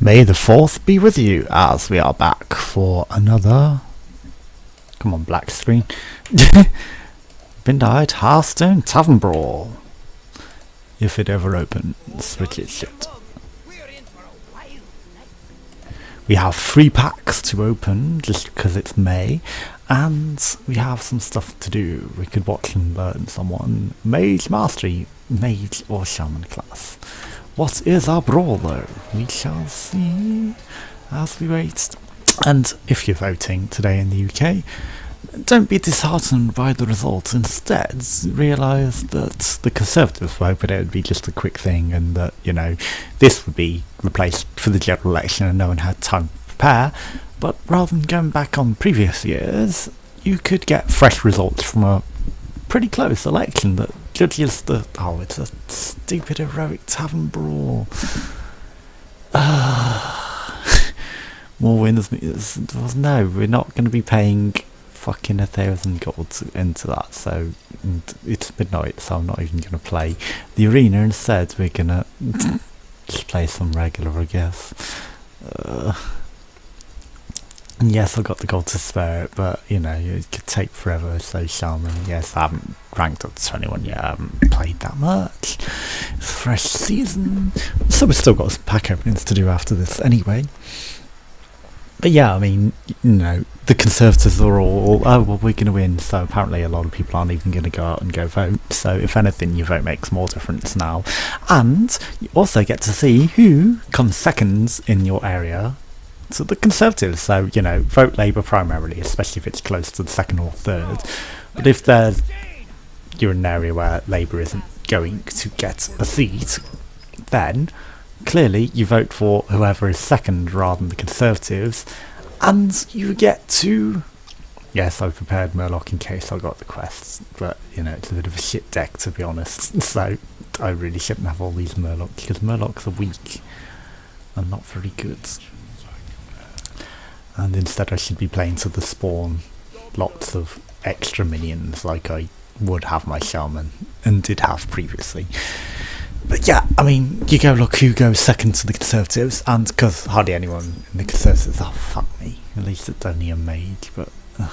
May the 4th be with you as we are back for another... Come on, black screen. Midnight Hearthstone Tavern Brawl. If it ever opens, which it should. We have 3 packs to open just because it's May, and we have some stuff to do. We could watch and learn someone. Mage Mastery, Mage or Shaman class. What is our brawl though? We shall see as we wait. And if you're voting today in the UK, don't be disheartened by the result. Instead, realise that the Conservatives were hoping it would be just a quick thing and that, you know, this would be replaced for the general election and no one had time to prepare. But rather than going back on previous years, you could get fresh results from a pretty close election that judges the... Oh, it's a stupid heroic tavern brawl. More wins means... No, we're not going to be paying fucking 1,000 gold into that, so it's midnight, so I'm not even going to play the arena. Instead, we're going to just play some regular, I guess. And yes, I got the gold to spare it, but you know, it could take forever. So Shaman, yes, I haven't ranked up to 21 yet, I haven't played that much. It's a fresh season, so we've still got some pack openings to do after this anyway. But yeah, I mean, you know, the Conservatives are all, oh well, we're going to win, so apparently a lot of people aren't even going to go out and go vote. So if anything, your vote makes more difference now. And you also get to see who comes second in your area to the Conservatives. So, you know, vote Labour primarily, especially if it's close to the second or third. But if you're in an area where Labour isn't going to get a seat, then clearly you vote for whoever is second rather than the Conservatives, and you get to... Yes, I've prepared Murloc in case I got the quests, but, you know, it's a bit of a shit deck to be honest, so I really shouldn't have all these Murlocs, because Murlocs are weak and not very good. And instead I should be playing to the spawn lots of extra minions like I would have my Shaman and did have previously. But yeah, I mean, you go look who goes second to the Conservatives, and because hardly anyone in the Conservatives, oh fuck me, at least it's only a mage, but I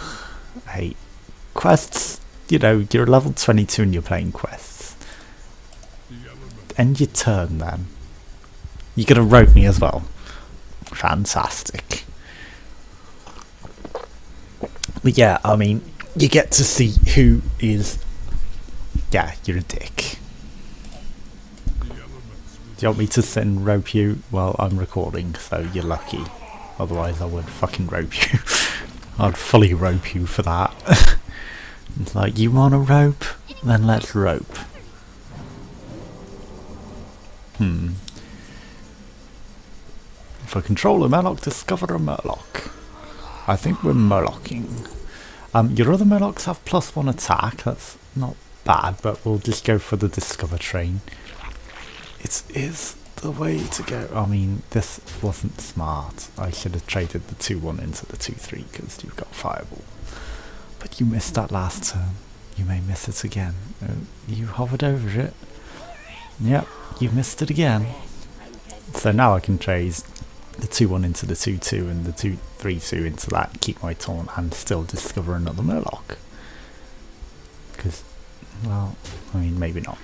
hate quests. You know, you're level 22 and you're playing quests. End your turn then. You're gonna rope me as well. Fantastic. But yeah, I mean, you get to see who is... Yeah, you're a dick. Do you want me to sit and rope you? Well, I'm recording, so you're lucky. Otherwise I would fucking rope you. I'd fully rope you for that. It's like, you want a rope? Then let's rope. For control a Murloc, discover a Murloc. I think we're Murlocking. Your other Murlocs have +1 attack, that's not bad, but we'll just go for the discover train. It is the way to go. I mean, this wasn't smart. I should have traded the 2-1 into the 2-3 because you've got Fireball. But you missed that last turn. You may miss it again. You hovered over it. Yep, you missed it again. So now I can trade the 2-1 into the 2-2 and the 2-3-2 into that, keep my taunt and still discover another Murloc. Because, well, I mean, maybe not.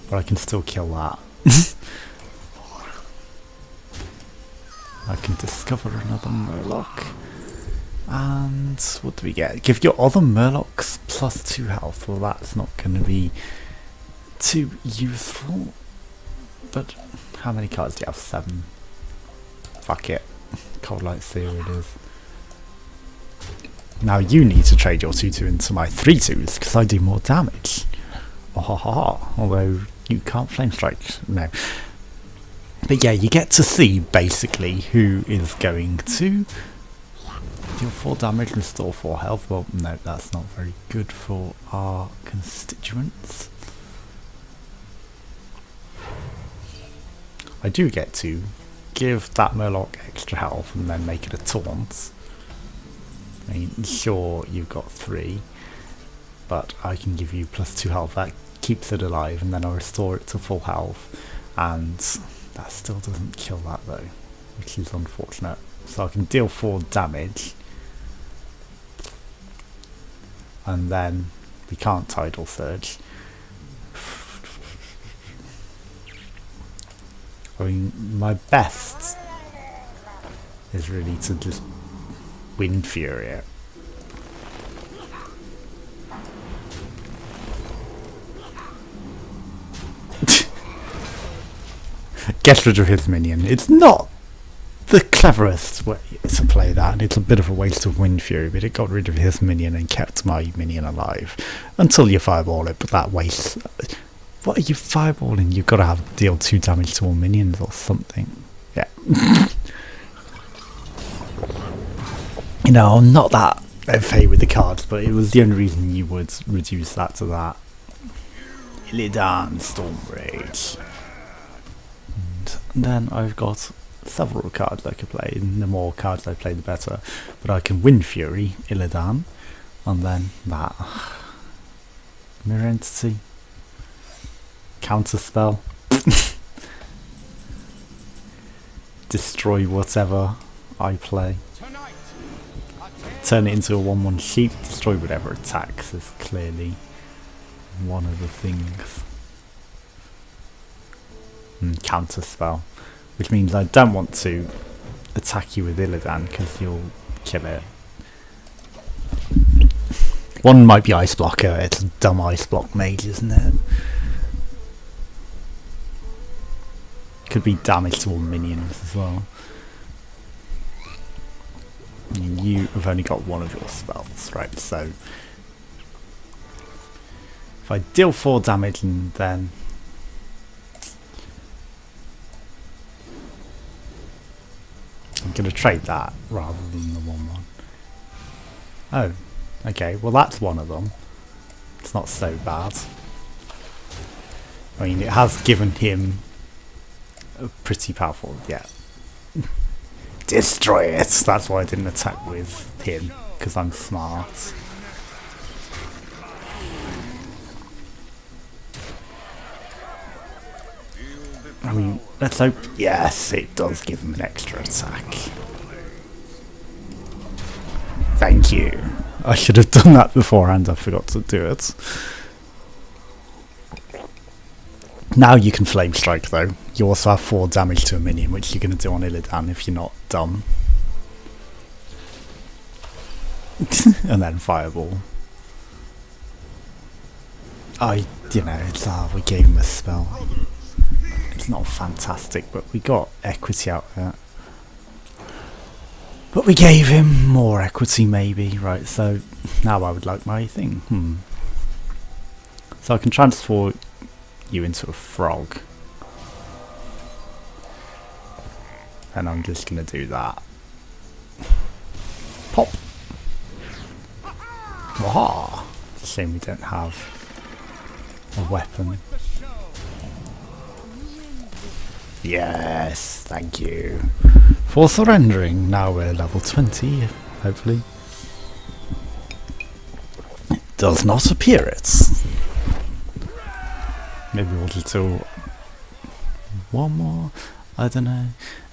But I can still kill that. I can discover another Murloc. And what do we get? Give your other Murlocs +2 health. Well, that's not going to be too useful. But how many cards do you have? 7. Fuck it. Cold Light Seer it is. Now you need to trade your 2-2 into my 3-2s because I do more damage. Oh, ha, ha, ha. Although you can't flame strike. No. But yeah, you get to see basically who is going to deal 4 damage, restore 4 health. Well, no, that's not very good for our constituents. I do get to give that Murloc extra health and then make it a taunt. I mean, sure, you've got 3, but I can give you +2 health. That keeps it alive, and then I restore it to full health, and That still doesn't kill that though, which is unfortunate. So I can deal 4 damage. And then we can't Tidal Surge. I mean, my best is really to just Wind Fury it. Get rid of his minion. It's not the cleverest way to play that, and it's a bit of a waste of Wind Fury, but it got rid of his minion and kept my minion alive until you fireball it, but that wastes. What are you fireballing? You've got to have deal 2 damage to all minions or something. Yeah. You know, I'm not that au fait with the cards, but it was the only reason you would reduce that to that. Illidan Stormrage. And then I've got several cards I could play, and the more cards I play the better. But I can Wind Fury, Illidan, and then that. Mirror Entity. Counter spell. Destroy whatever I play. Turn it into a 1/1 sheep. Destroy whatever attacks is clearly one of the things. Counter spell, which means I don't want to attack you with Illidan because you'll kill it. One might be Ice Blocker. It's a dumb Ice Block mage, isn't it? Could be damage to all minions as well. I mean, you have only got one of your spells, right? So if I deal 4 damage and then I'm going to trade that rather than the 1/1. Oh, okay. Well, that's one of them. It's not so bad. I mean, it has given him a pretty powerful, yeah. Destroy it! That's why I didn't attack with him, because I'm smart. I mean, let's hope. Yes, it does give him an extra attack. Thank you. I should have done that beforehand, I forgot to do it. Now you can Flame Strike though. You also have 4 damage to a minion, which you're going to do on Illidan if you're not dumb. And then Fireball. You know, it's we gave him a spell. It's not fantastic, but we got equity out of it. But we gave him more equity maybe, right? So now I would like my thing. So I can transform you into a frog. And I'm just going to do that. Pop! Waha! It's a shame we don't have a weapon. Yes, thank you for surrendering. Now we're level 20, hopefully. It does not appear it. Maybe we'll just do one more. I don't know.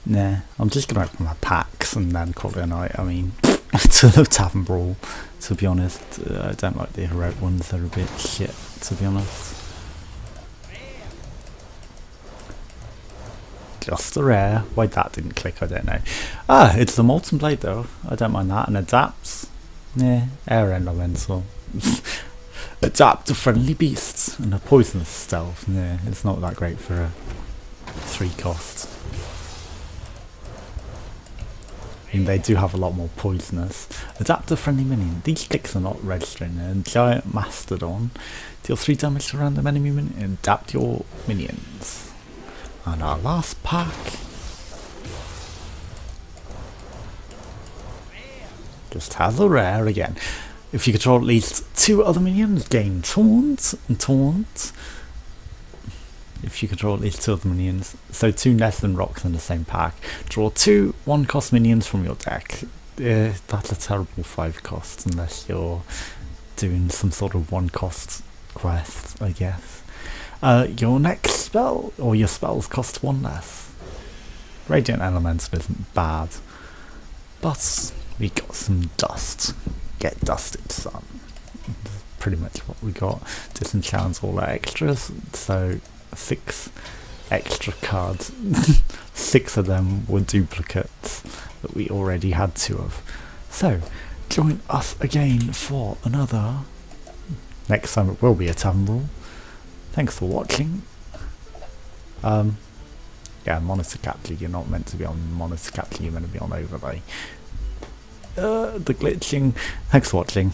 Nah, I'm just gonna open my packs and then call it a night. I mean, to the tavern brawl. To be honest, I don't like the heroic ones. They're a bit shit, to be honest. Just the rare. Why that didn't click, I don't know. Ah, it's the Molten Blade though. I don't mind that. And adapts. Yeah, air elemental. Adapt to friendly beasts and a poisonous stealth. Yeah, it's not that great for a 3 cost. I mean, they do have a lot more poisonous. Adapt to friendly minion. These clicks are not registering. A giant mastodon. Deal 3 damage to random enemy minion. Adapt your minions. And our last pack. Just has a rare again. If you control at least 2 other minions, gain taunt and taunt. If you control at least 2 other minions, so 2 nests and rocks in the same pack. Draw 2 1-cost minions from your deck. That's a terrible 5 cost unless you're doing some sort of 1-cost quest, I guess. Your next spell, or your spells, cost 1 less. Radiant Elemental isn't bad, but we got some dust. Get dusted, son. That's pretty much what we got. Disenchants all our extras, so 6 extra cards. 6 of them were duplicates that we already had 2 of. So, join us again for another. Next time it will be a tavern brawl. Thanks for watching. Yeah, monitor capture. You're not meant to be on monitor capture. You're meant to be on overlay. The glitching. Thanks for watching.